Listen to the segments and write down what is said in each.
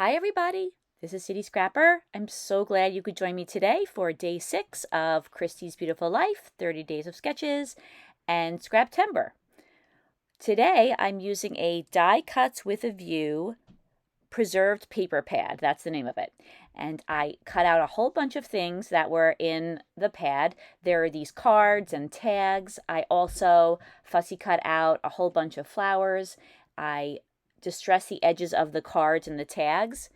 Hi everybody, this is City Scrapper. I'm so glad you could join me today for day 6 of Christy's Beautiful Life, 30 Days of Sketches, and Scraptember. Today I'm using a Die Cuts with a View preserved paper pad. That's the name of it. And I cut out a whole bunch of things that were in the pad. There are these cards and tags. I also fussy cut out a whole bunch of flowers. I distress the edges of the cards and the tags.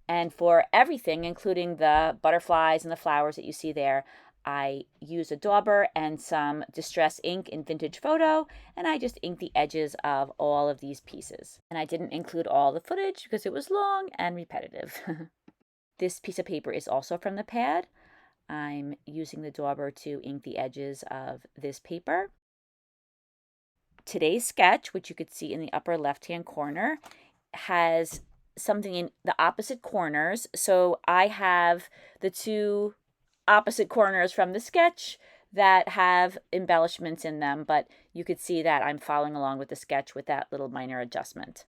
And for everything, including the butterflies and the flowers that you see there, I use a dauber and some distress ink in Vintage Photo, and I just inked the edges of all of these pieces. And I didn't include all the footage because it was long and repetitive. This piece of paper is also from the pad. I'm using the dauber to ink the edges of this paper. Today's sketch, which you could see in the upper left-hand corner, has something in the opposite corners. So I have the two opposite corners from the sketch that have embellishments in them, but you could see that I'm following along with the sketch with that little minor adjustment.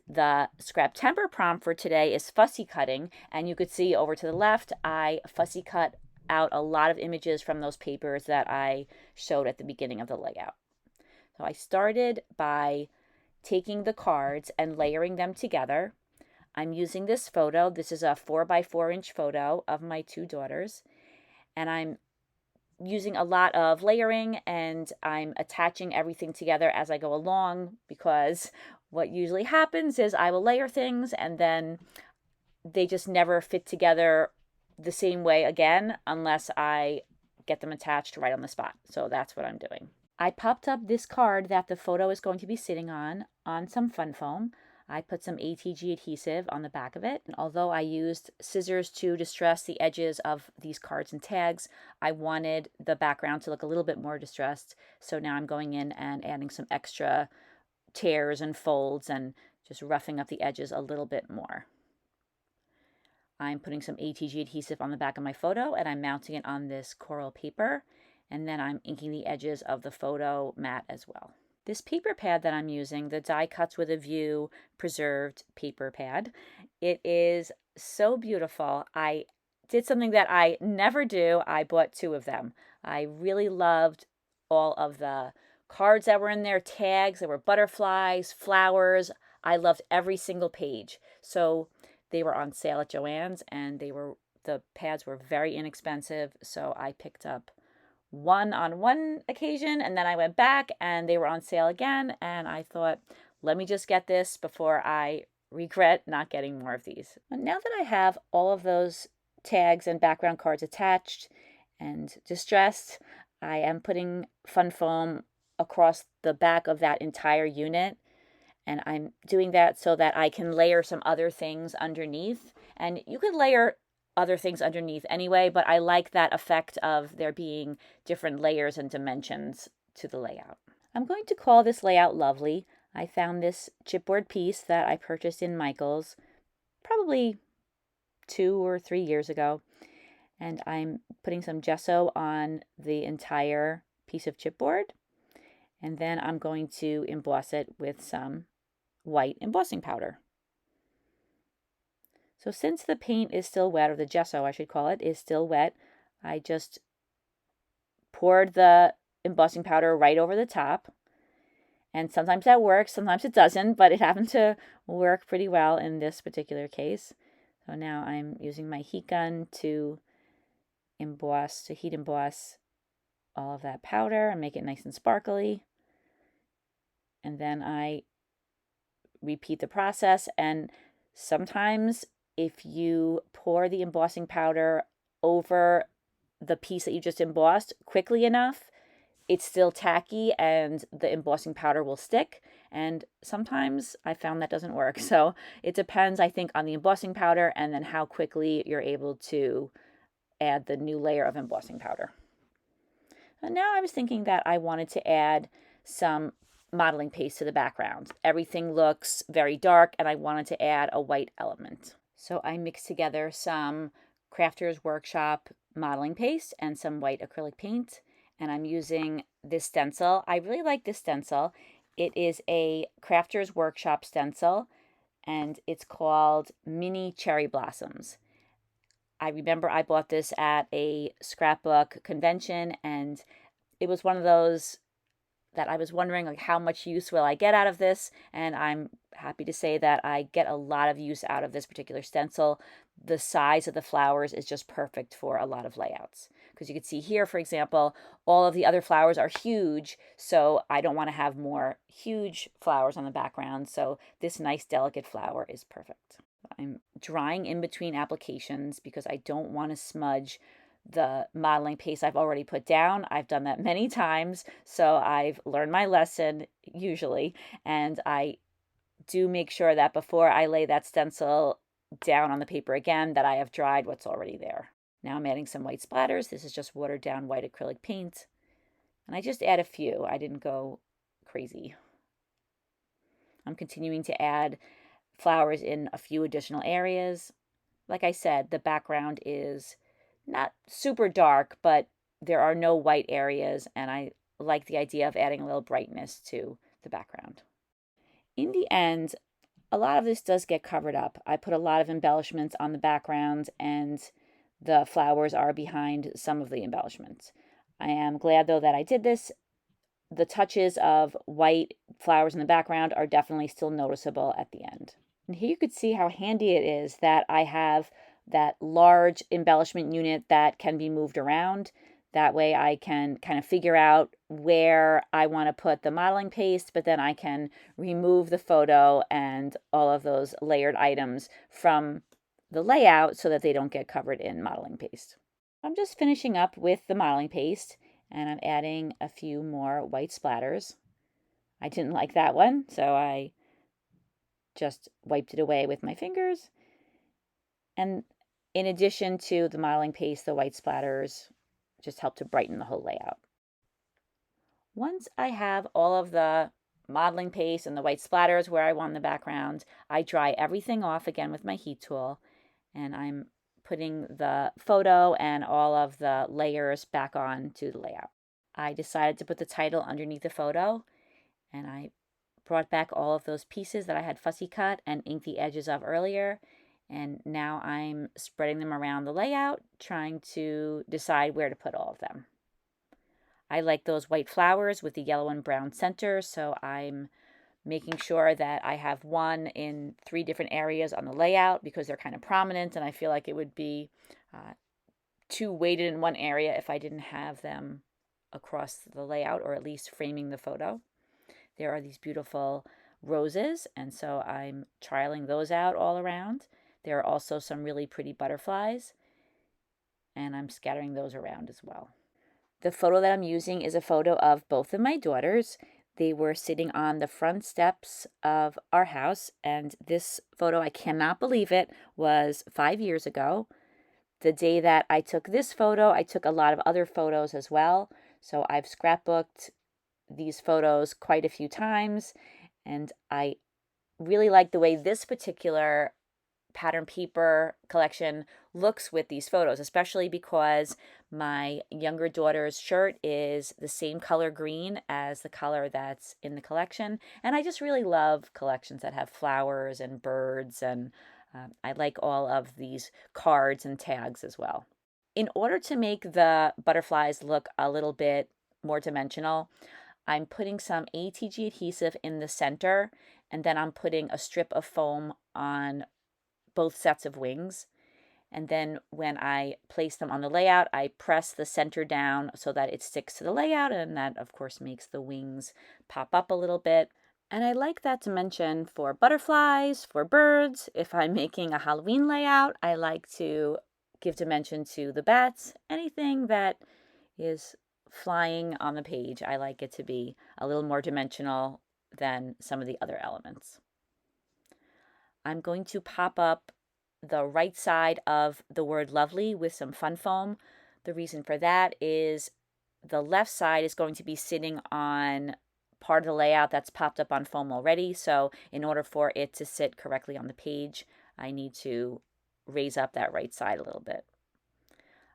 The Scraptember prompt for today is fussy cutting, and you could see over to the left, I fussy cut out a lot of images from those papers that I showed at the beginning of the layout. So I started by taking the cards and layering them together. I'm using this photo. This is a 4x4-inch photo of my two daughters, and I'm using a lot of layering, and I'm attaching everything together as I go along, because what usually happens is I will layer things and then they just never fit together the same way again unless I get them attached right on the spot. So that's what I'm doing. I popped up this card that the photo is going to be sitting on some fun foam. I put some ATG adhesive on the back of it, and although I used scissors to distress the edges of these cards and tags, I wanted the background to look a little bit more distressed, so now I'm going in and adding some extra tears and folds and just roughing up the edges a little bit more. I'm putting some ATG adhesive on the back of my photo, and I'm mounting it on this coral paper, and then I'm inking the edges of the photo mat as well. This paper pad that I'm using, the Die Cuts with a View preserved paper pad, it is so beautiful. I did something that I never do. I bought 2 of them. I really loved all of the cards that were in there, tags, there were butterflies, flowers. I loved every single page. So they were on sale at Joann's, and the pads were very inexpensive, so I picked up one on one occasion, and then I went back and they were on sale again, and I thought, let me just get this before I regret not getting more of these. But now that I have all of those tags and background cards attached and distressed, I am putting fun foam across the back of that entire unit, and I'm doing that so that I can layer some other things underneath. And you could layer other things underneath anyway, but I like that effect of there being different layers and dimensions to the layout. I'm going to call this layout Lovely. I found this chipboard piece that I purchased in Michael's probably 2 or 3 years ago, and I'm putting some gesso on the entire piece of chipboard, and then I'm going to emboss it with some white embossing powder. So since the paint is still wet, or the gesso I should call it, is still wet, I just poured the embossing powder right over the top. And sometimes that works, sometimes it doesn't, but it happened to work pretty well in this particular case. So now I'm using my heat gun to heat emboss all of that powder and make it nice and sparkly. And then I repeat the process, and sometimes if you pour the embossing powder over the piece that you just embossed quickly enough, it's still tacky and the embossing powder will stick. And sometimes I found that doesn't work. So it depends, I think, on the embossing powder and then how quickly you're able to add the new layer of embossing powder. And now I was thinking that I wanted to add some modeling paste to the background. Everything looks very dark, and I wanted to add a white element. So I mixed together some Crafters Workshop modeling paste and some white acrylic paint, and I'm using this stencil. I really like this stencil. It is a Crafters Workshop stencil. and it's called Mini Cherry Blossoms. I remember I bought this at a scrapbook convention, and it was one of those that I was wondering, like, how much use will I get out of this? And I'm happy to say that I get a lot of use out of this particular stencil. The size of the flowers is just perfect for a lot of layouts. Because you can see here, for example, all of the other flowers are huge, so I don't want to have more huge flowers on the background. So this nice delicate flower is perfect. I'm drying in between applications because I don't want to smudge the modeling paste I've already put down. I've done that many times, so I've learned my lesson usually, and I do make sure that before I lay that stencil down on the paper again, that I have dried what's already there. Now I'm adding some white splatters. This is just watered down white acrylic paint, and I just add a few. I didn't go crazy. I'm continuing to add flowers in a few additional areas. Like I said, the background is not super dark, but there are no white areas, and I like the idea of adding a little brightness to the background. In the end, a lot of this does get covered up. I put a lot of embellishments on the background, and the flowers are behind some of the embellishments. I am glad, though, that I did this. The touches of white flowers in the background are definitely still noticeable at the end. And here you could see how handy it is that I have that large embellishment unit that can be moved around. That way I can kind of figure out where I want to put the modeling paste, but then I can remove the photo and all of those layered items from the layout so that they don't get covered in modeling paste. I'm just finishing up with the modeling paste, and I'm adding a few more white splatters. I didn't like that one, so I just wiped it away with my fingers. And in addition to the modeling paste, the white splatters just help to brighten the whole layout. Once I have all of the modeling paste and the white splatters where I want in the background, I dry everything off again with my heat tool, and I'm putting the photo and all of the layers back on to the layout. I decided to put the title underneath the photo, and I brought back all of those pieces that I had fussy cut and inked the edges of earlier, and now I'm spreading them around the layout, trying to decide where to put all of them. I like those white flowers with the yellow and brown center, so I'm making sure that I have one in 3 different areas on the layout because they're kind of prominent, and I feel like it would be too weighted in one area if I didn't have them across the layout, or at least framing the photo. There are these beautiful roses, and so I'm trialing those out all around. There are also some really pretty butterflies, and I'm scattering those around as well. The photo that I'm using is a photo of both of my daughters. They were sitting on the front steps of our house, and this photo, I cannot believe it, was 5 years ago. The day that I took this photo, I took a lot of other photos as well, so I've scrapbooked these photos quite a few times, and I really like the way this particular pattern paper collection looks with these photos, especially because my younger daughter's shirt is the same color green as the color that's in the collection, and I just really love collections that have flowers and birds, and I like all of these cards and tags as well. In order to make the butterflies look a little bit more dimensional, I'm putting some ATG adhesive in the center, and then I'm putting a strip of foam on both sets of wings. And then when I place them on the layout, I press the center down so that it sticks to the layout, and that of course makes the wings pop up a little bit. And I like that dimension for butterflies, for birds. If I'm making a Halloween layout, I like to give dimension to the bats. Anything that is flying on the page, I like it to be a little more dimensional than some of the other elements. I'm going to pop up the right side of the word lovely with some fun foam. The reason for that is the left side is going to be sitting on part of the layout that's popped up on foam already, so in order for it to sit correctly on the page, I need to raise up that right side a little bit.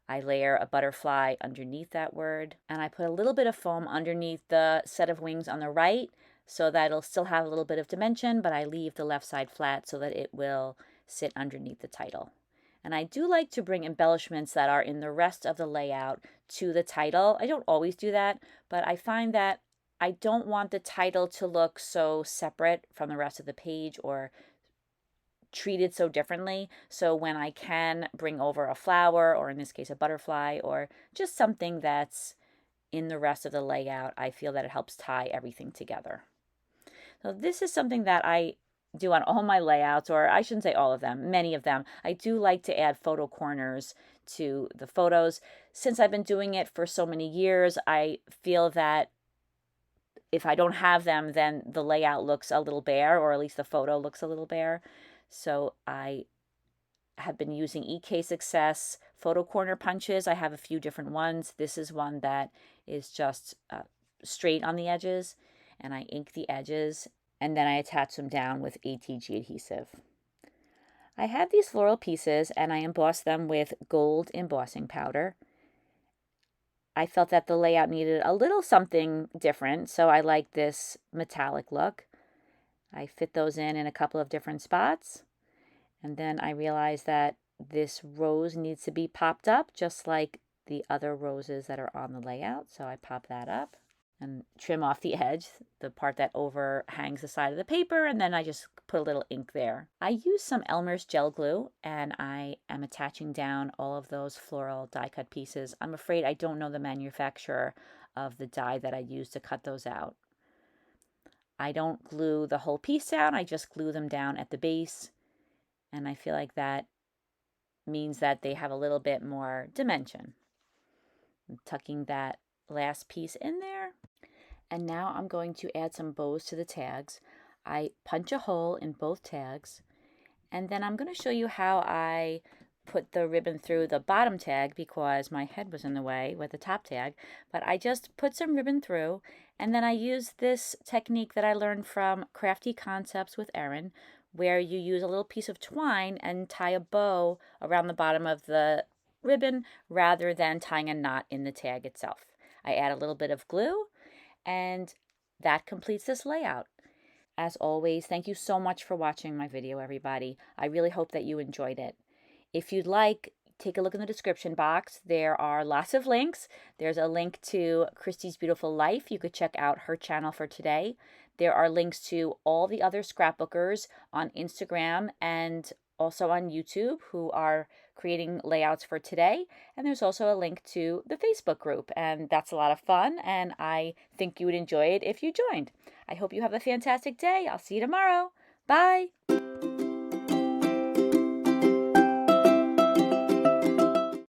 I layer a butterfly underneath that word, and I put a little bit of foam underneath the set of wings on the right. so that it'll still have a little bit of dimension, but I leave the left side flat so that it will sit underneath the title. And I do like to bring embellishments that are in the rest of the layout to the title. I don't always do that, but I find that I don't want the title to look so separate from the rest of the page or treated so differently. So when I can bring over a flower, or in this case a butterfly, or just something that's in the rest of the layout, I feel that it helps tie everything together. So this is something that I do on all my layouts, or I shouldn't say all of them, many of them. I do like to add photo corners to the photos. Since I've been doing it for so many years, I feel that if I don't have them, then the layout looks a little bare, or at least the photo looks a little bare. So I have been using EK Success photo corner punches. I have a few different ones. This is one that is just straight on the edges, and I ink the edges, and then I attach them down with ATG adhesive. I have these floral pieces, and I emboss them with gold embossing powder. I felt that the layout needed a little something different, so I like this metallic look. I fit those in a couple of different spots, and then I realized that this rose needs to be popped up just like the other roses that are on the layout, so I pop that up and trim off the edge, the part that overhangs the side of the paper, and then I just put a little ink there. I use some Elmer's gel glue, and I am attaching down all of those floral die cut pieces. I'm afraid I don't know the manufacturer of the die that I use to cut those out. I don't glue the whole piece down, I just glue them down at the base, and I feel like that means that they have a little bit more dimension. I'm tucking that last piece in there. And now I'm going to add some bows to the tags. I punch a hole in both tags, and then I'm going to show you how I put the ribbon through the bottom tag because my head was in the way with the top tag. But I just put some ribbon through, and then I use this technique that I learned from Crafty Concepts with Erin, where you use a little piece of twine and tie a bow around the bottom of the ribbon rather than tying a knot in the tag itself. I add a little bit of glue, and that completes this layout. As always, thank you so much for watching my video, everybody. I really hope that you enjoyed it. If you'd like, take a look in the description box. There are lots of links. There's a link to Christy's Beautiful Life. You could check out her channel for today. There are links to all the other scrapbookers on Instagram and also on YouTube who are creating layouts for today. And there's also a link to the Facebook group, and that's a lot of fun, and I think you would enjoy it if you joined. I hope you have a fantastic day. I'll see you tomorrow. Bye!